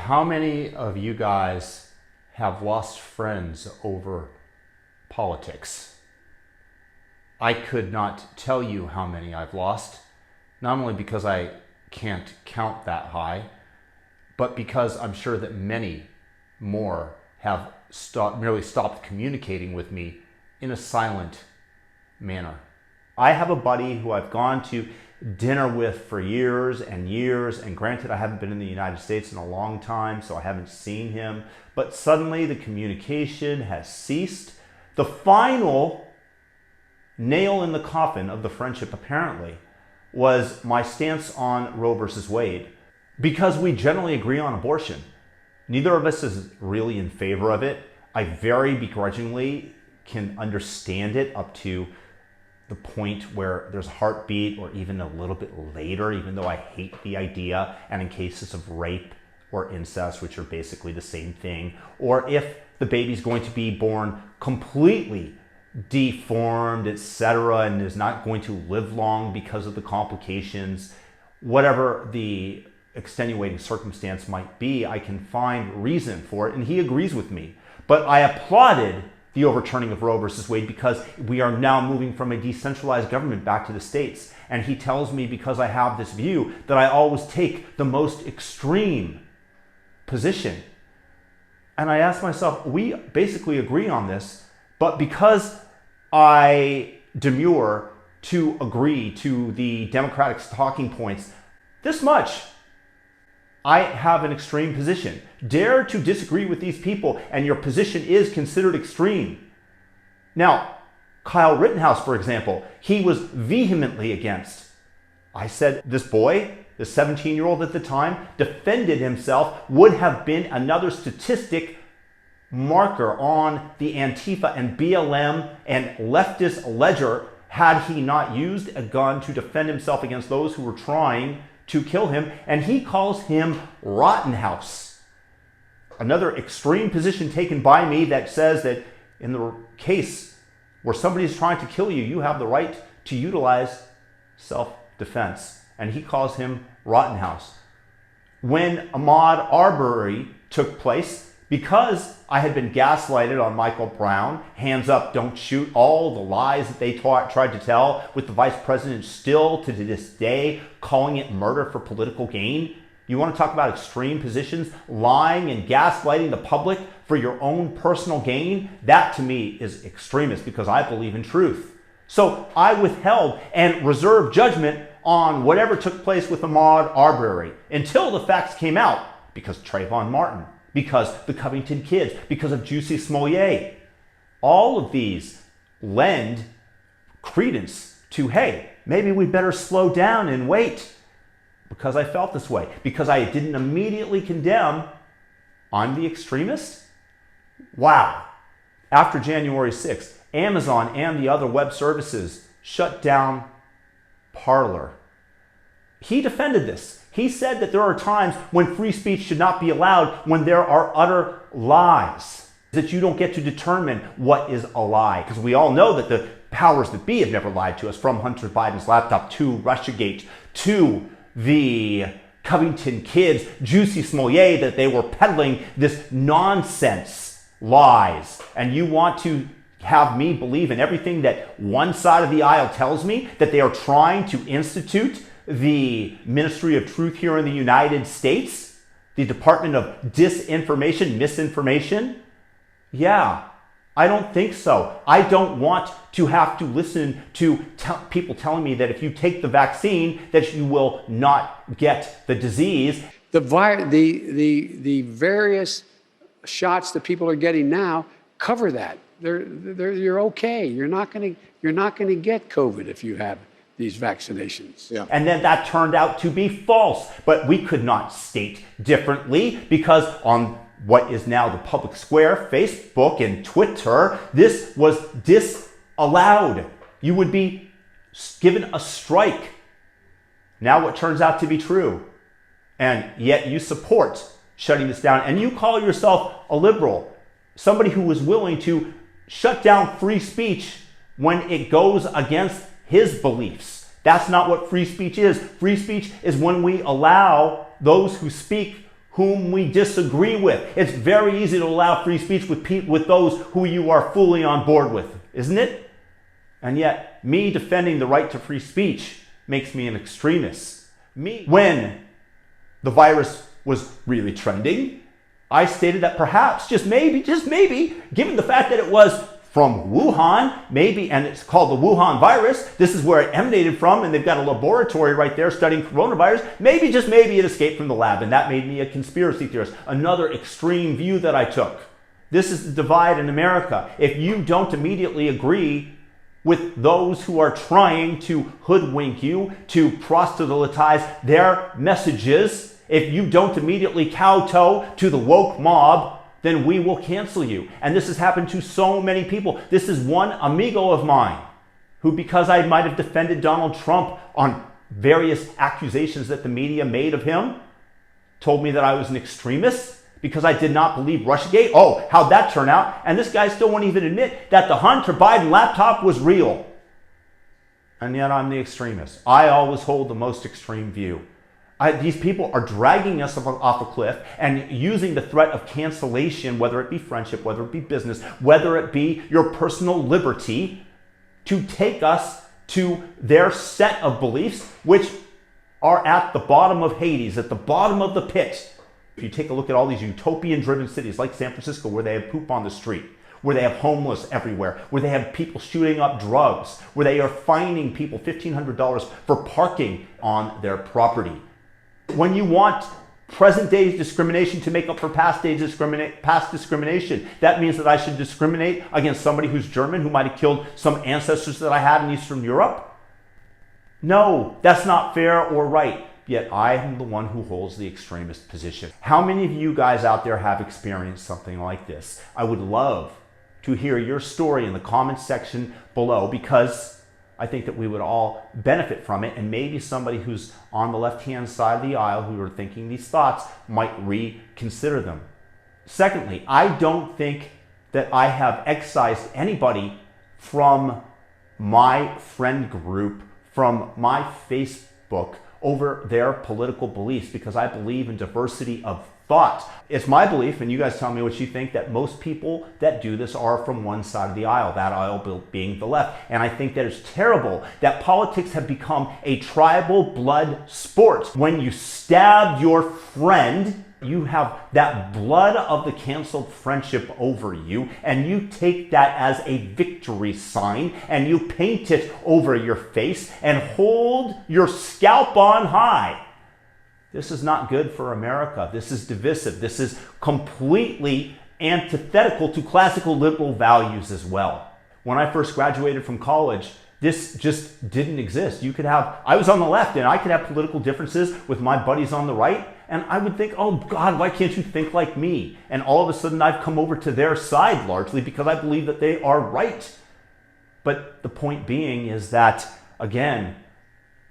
How many of you guys have lost friends over politics? I could not tell you how many I've lost, not only because I can't count that high, but because I'm sure that many more have merely stopped communicating with me in a silent manner. I have a buddy who I've gone to dinner with for years and years, and granted, I haven't been in the United States in a long time, so I haven't seen him, but suddenly the communication has ceased. The final nail in the coffin of the friendship, apparently, was my stance on Roe versus Wade. Because we generally agree on abortion, neither of us is really in favor of it. I very begrudgingly can understand it up to the point where there's a heartbeat, or even a little bit later, even though I hate the idea, and in cases of rape or incest, which are basically the same thing, or if the baby's going to be born completely deformed, etc., and is not going to live long because of the complications, whatever the extenuating circumstance might be, I can find reason for it, and he agrees with me. But I applauded the overturning of Roe versus Wade because we are now moving from a decentralized government back to the states. And he tells me, because I have this view, that I always take the most extreme position. And I ask myself, we basically agree on this, but because I demur to agree to the Democratic talking points this much, I have an extreme position. Dare to disagree with these people, and your position is considered extreme. Now, Kyle Rittenhouse, for example, he was vehemently against. I said this boy, the 17-year-old at the time, defended himself, would have been another statistic marker on the Antifa and BLM and leftist ledger had he not used a gun to defend himself against those who were trying to kill him, and he calls him Rottenhouse. Another extreme position taken by me that says that in the case where somebody is trying to kill you, you have the right to utilize self-defense, and he calls him Rottenhouse. When Ahmaud Arbery took place, because I had been gaslighted on Michael Brown, hands up, don't shoot, all the lies that they tried to tell, with the vice president still to this day calling it murder for political gain. You want to talk about extreme positions, lying and gaslighting the public for your own personal gain? That to me is extremist, because I believe in truth. So I withheld and reserved judgment on whatever took place with Ahmaud Arbery until the facts came out, because Trayvon Martin, because the Covington kids, because of Jussie Smollett. All of these lend credence to, hey, maybe we better slow down and wait, because I felt this way, because I didn't immediately condemn. I'm the extremist? Wow. After January 6th, Amazon and the other web services shut down Parler. He defended this. He said that there are times when free speech should not be allowed, when there are utter lies, that you don't get to determine what is a lie. Because we all know that the powers that be have never lied to us, from Hunter Biden's laptop to Russiagate to the Covington kids, Jussie Smollett, that they were peddling this nonsense lies. And you want to have me believe in everything that one side of the aisle tells me, that they are trying to institute the Ministry of Truth here in the United States, the Department of Disinformation, Misinformation? Yeah, I don't think so. I don't want to have to listen to people telling me that if you take the vaccine, that you will not get the disease. The various shots that people are getting now cover that. You're okay. You're not going to get COVID if you have these vaccinations. Yeah. And then that turned out to be false. But we could not state differently, because on what is now the public square, Facebook and Twitter, this was disallowed. You would be given a strike. Now what turns out to be true. And yet you support shutting this down. And you call yourself a liberal, somebody who is willing to shut down free speech when it goes against his beliefs. That's not what free speech is. Free speech is when we allow those who speak whom we disagree with. It's very easy to allow free speech with those who you are fully on board with, isn't it? And yet, me defending the right to free speech makes me an extremist. When the virus was really trending, I stated that perhaps, just maybe, given the fact that it was from Wuhan, maybe, and it's called the Wuhan virus, this is where it emanated from, and they've got a laboratory right there studying coronavirus, maybe, just maybe, it escaped from the lab, and that made me a conspiracy theorist. Another extreme view that I took. This is the divide in America. If you don't immediately agree with those who are trying to hoodwink you, to proselytize their messages, if you don't immediately kowtow to the woke mob, then we will cancel you. And this has happened to so many people. This is one amigo of mine who, because I might have defended Donald Trump on various accusations that the media made of him, told me that I was an extremist because I did not believe Russiagate. Oh, how'd that turn out? And this guy still won't even admit that the Hunter Biden laptop was real. And yet I'm the extremist. I always hold the most extreme view. These people are dragging us off a cliff and using the threat of cancellation, whether it be friendship, whether it be business, whether it be your personal liberty, to take us to their set of beliefs, which are at the bottom of Hades, at the bottom of the pit. If you take a look at all these utopian-driven cities like San Francisco, where they have poop on the street, where they have homeless everywhere, where they have people shooting up drugs, where they are fining people $1,500 for parking on their property. When you want present day discrimination to make up for past discrimination, that means that I should discriminate against somebody who's German, who might have killed some ancestors that I had in Eastern Europe? No, that's not fair or right. Yet I am the one who holds the extremist position. How many of you guys out there have experienced something like this? I would love to hear your story in the comments section below, because I think that we would all benefit from it, and maybe somebody who's on the left-hand side of the aisle who are thinking these thoughts might reconsider them. Secondly, I don't think that I have excised anybody from my friend group, from my Facebook, over their political beliefs, because I believe in diversity of thought. It's my belief, and you guys tell me what you think, that most people that do this are from one side of the aisle, that aisle being the left. And I think that it's terrible that politics have become a tribal blood sport. When you stab your friend, you have that blood of the canceled friendship over you, and you take that as a victory sign, and you paint it over your face and hold your scalp on high. This is not good for America. This is divisive. This is completely antithetical to classical liberal values as well. When I first graduated from college, this just didn't exist. I was on the left, and I could have political differences with my buddies on the right, and I would think, oh God, why can't you think like me? And all of a sudden I've come over to their side, largely because I believe that they are right. But the point being is that, again,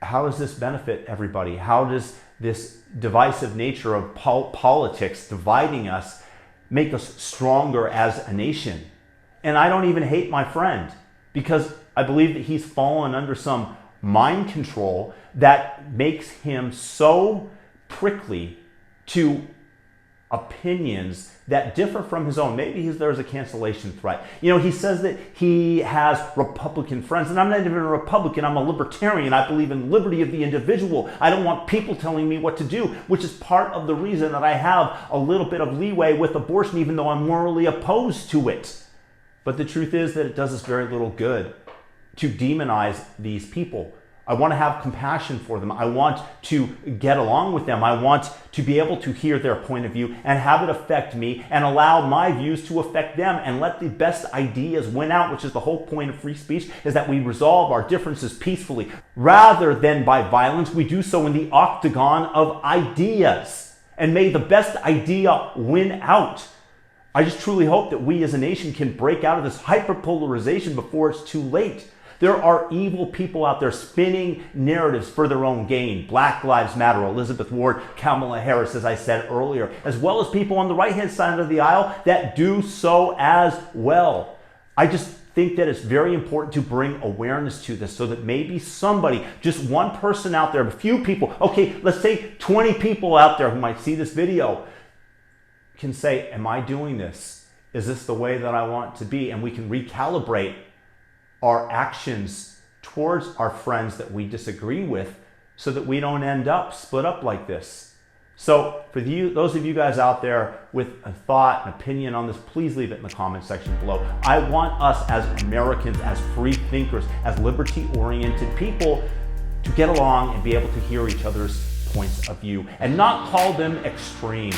how does this benefit everybody? How does this divisive nature of politics dividing us make us stronger as a nation? And I don't even hate my friend, because I believe that he's fallen under some mind control that makes him so prickly to opinions that differ from his own. Maybe there's a cancellation threat. You know, he says that he has Republican friends, and I'm not even a Republican, I'm a libertarian. I believe in liberty of the individual. I don't want people telling me what to do, which is part of the reason that I have a little bit of leeway with abortion, even though I'm morally opposed to it. But the truth is that it does us very little good to demonize these people. I want to have compassion for them. I want to get along with them. I want to be able to hear their point of view and have it affect me, and allow my views to affect them, and let the best ideas win out, which is the whole point of free speech, is that we resolve our differences peacefully. Rather than by violence, we do so in the octagon of ideas. And may the best idea win out. I just truly hope that we as a nation can break out of this hyperpolarization before it's too late. There are evil people out there spinning narratives for their own gain. Black Lives Matter, Elizabeth Ward, Kamala Harris, as I said earlier, as well as people on the right-hand side of the aisle that do so as well. I just think that it's very important to bring awareness to this so that maybe somebody, just one person out there, a few people, okay, let's say 20 people out there who might see this video can say, am I doing this? Is this the way that I want to be? And we can recalibrate our actions towards our friends that we disagree with so that we don't end up split up like this. So for those of you guys out there with a thought, an opinion on this, please leave it in the comment section below. I want us as Americans, as free thinkers, as liberty-oriented people to get along and be able to hear each other's points of view and not call them extreme.